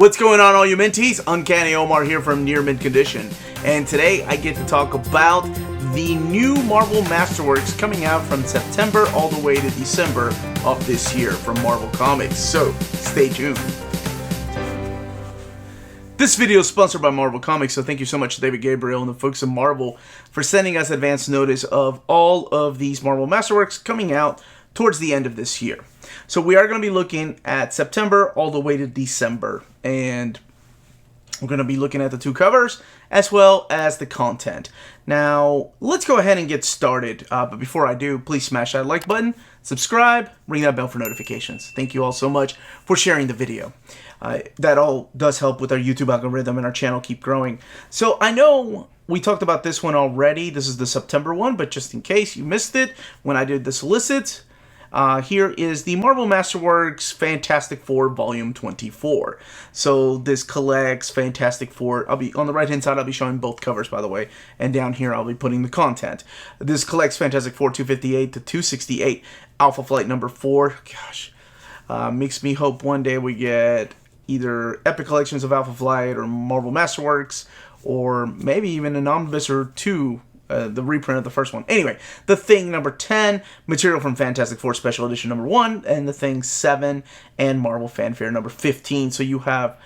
What's going on, all you Minties? Uncanny Omar here from Near Mint Condition, and today I get to talk about the new Marvel Masterworks coming out from September all the way to December of this year from Marvel Comics, so stay tuned. This video is sponsored by Marvel Comics, so thank you so much to David Gabriel and the folks at Marvel for sending us advance notice of all of these Marvel Masterworks coming out towards the end of this year. So we are going to be looking at September all the way to December, and we're going to be looking at the two covers as well as the content. Now, let's go ahead and get started, but before I do, please smash that like button, subscribe, ring that bell for notifications. Thank you all so much for sharing the video. That all does help with our YouTube algorithm and our channel keep growing. So I know we talked about this one already. This is the September one, but just in case you missed it when I did the solicits, here is the Marvel Masterworks Fantastic Four Volume 24. So this collects Fantastic Four. I'll be on the right hand side, I'll be showing both covers, by the way, and down here I'll be putting the content. This collects Fantastic Four 258 to 268, Alpha Flight number 4. Gosh, makes me hope one day we get either Epic Collections of Alpha Flight or Marvel Masterworks, or maybe even an Omnibus or two. The reprint of the first one. Anyway, The Thing number 10, material from Fantastic Four Special Edition number 1, and The Thing 7, and Marvel Fanfare number 15. So you have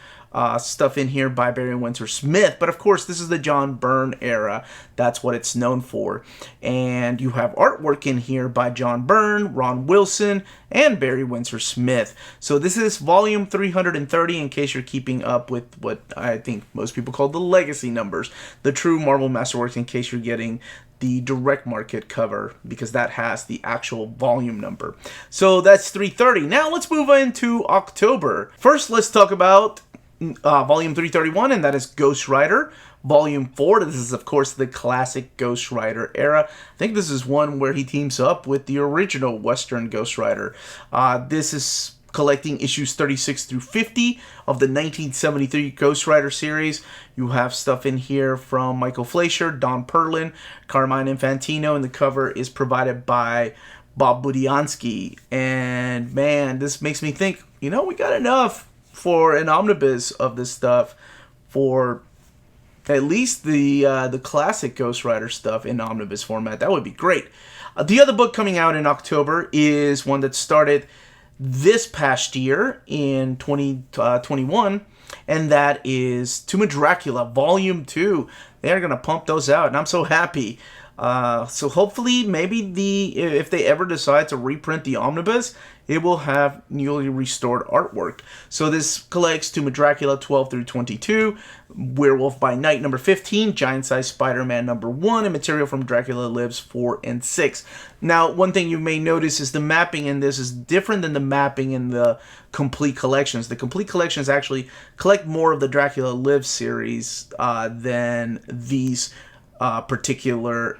stuff in here by Barry Windsor Smith, but of course this is the John Byrne era. That's what it's known for. And you have artwork in here by John Byrne, Ron Wilson, and Barry Windsor Smith. So this is volume 330 in case you're keeping up with what I think most people call the legacy numbers, the true Marvel Masterworks, in case you're getting the direct market cover, because that has the actual volume number. So that's 330. Now let's move into October. First, let's talk about volume 331, and that is Ghost Rider volume 4. This is of course the classic Ghost Rider era. I think this is one where he teams up with the original Western Ghost Rider. This is collecting issues 36 through 50 of the 1973 Ghost Rider series. You have stuff in here from Michael Fleischer, Don Perlin, Carmine Infantino, and the cover is provided by Bob Budiansky. And man, this makes me think, you know, we got enough for an omnibus of this stuff, for at least the classic Ghost Rider stuff in omnibus format. That would be great. The other book coming out in October is one that started this past year in 2021, and that is Tomb of Dracula Volume 2. They're going to pump those out, and I'm so happy. So hopefully, maybe if they ever decide to reprint the omnibus, it will have newly restored artwork. So this collects Tomb of Dracula 12 through 22, Werewolf by Night number 15, Giant Size Spider-Man number 1, and material from Dracula Lives 4 and 6. Now, one thing you may notice is the mapping in this is different than the mapping in the complete collections. The complete collections actually collect more of the Dracula Lives series than these particular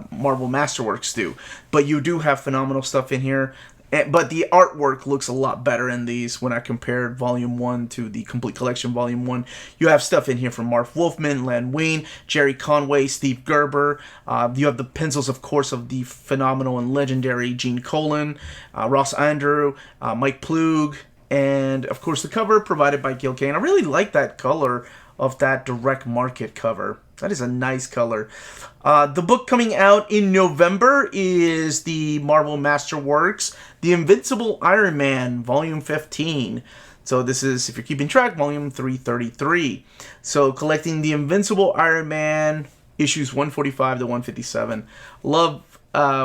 Marvel Masterworks do. But you do have phenomenal stuff in here. But the artwork looks a lot better in these when I compared Volume 1 to the Complete Collection Volume 1. You have stuff in here from Marv Wolfman, Len Wein, Jerry Conway, Steve Gerber. You have the pencils, of course, of the phenomenal and legendary Gene Colan, Ross Andrew, Mike Plug, and, of course, the cover provided by Gil Kane. I really like that color of that direct market cover. That is a nice color. The book coming out in November is the Marvel Masterworks, The Invincible Iron Man, Volume 15. So this is, if you're keeping track, Volume 333. So collecting The Invincible Iron Man, issues 145 to 157. Love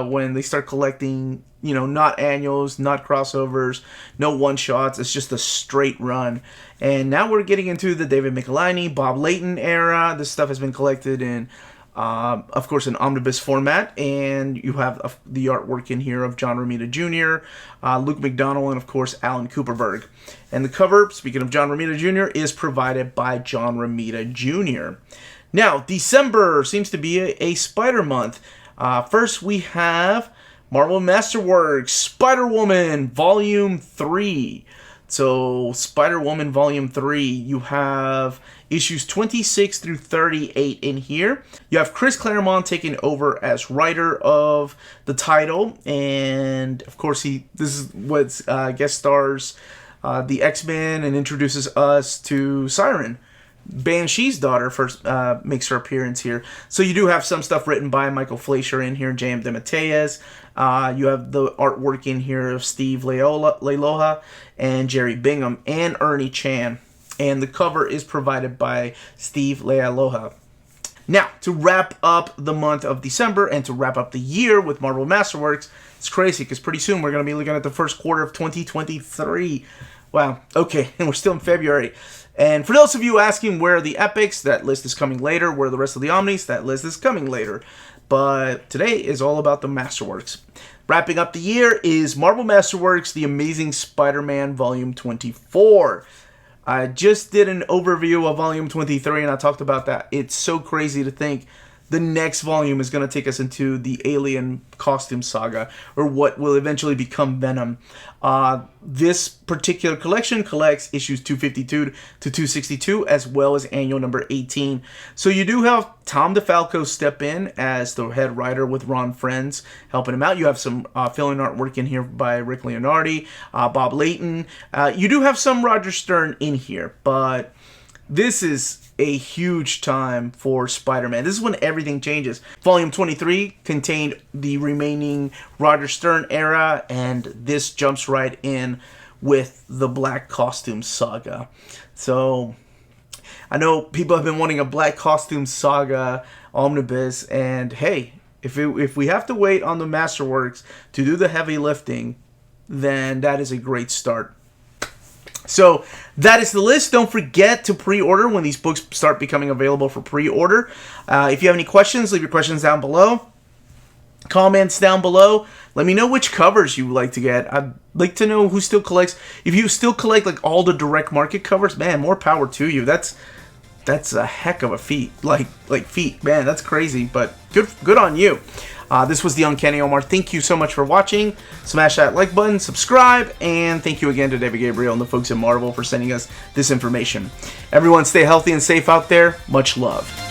when they start collecting, you know, not annuals, not crossovers, no one-shots. It's just a straight run. And now we're getting into the David Michelinie, Bob Layton era. This stuff has been collected in, of course, an omnibus format. And you have the artwork in here of John Romita Jr., Luke McDonnell, and, of course, Alan Cooperberg. And the cover, speaking of John Romita Jr., is provided by John Romita Jr. Now, December seems to be a Spider month. First, we have Marvel Masterworks, Spider-Woman, Volume 3. So, Spider-Woman Volume 3, you have issues 26 through 38 in here. You have Chris Claremont taking over as writer of the title, and of course this is what guest stars the X-Men and introduces us to Siren. Banshee's daughter first makes her appearance here. So you do have some stuff written by Michael Fleischer in here, J.M. DeMatteis. You have the artwork in here of Steve Leiloha and Jerry Bingham and Ernie Chan. And the cover is provided by Steve Leiloha. Now, to wrap up the month of December and to wrap up the year with Marvel Masterworks, it's crazy because pretty soon we're going to be looking at the first quarter of 2023. Wow, okay, and we're still in February. And for those of you asking where are the epics, that list is coming later. Where are the rest of the Omnis, that list is coming later. But today is all about the Masterworks. Wrapping up the year is Marvel Masterworks, The Amazing Spider-Man Volume 24. I just did an overview of Volume 23, and I talked about that. It's so crazy to think the next volume is going to take us into the Alien costume saga, or what will eventually become Venom. This particular collection collects issues 252 to 262, as well as annual number 18. So you do have Tom DeFalco step in as the head writer with Ron Frenz helping him out. You have some fill-in artwork in here by Rick Leonardi, Bob Layton. You do have some Roger Stern in here, but this is a huge time for Spider-Man. This is when everything changes. Volume 23 contained the remaining Roger Stern era, and this jumps right in with the Black Costume Saga. So I know people have been wanting a Black Costume Saga Omnibus, and hey, if we have to wait on the Masterworks to do the heavy lifting, then that is a great start. So that is the list. Don't forget to pre-order when these books start becoming available for pre-order. If you have any questions, leave your questions down below. Comments down below. Let me know which covers you would like to get. I'd like to know who still collects. If you still collect like all the direct market covers, man, more power to you. That's a heck of a feat. Like feat, man, that's crazy. But good on you. This was the Uncanny Omar. Thank you so much for watching. Smash that like button, subscribe, and thank you again to David Gabriel and the folks at Marvel for sending us this information. Everyone stay healthy and safe out there. Much love.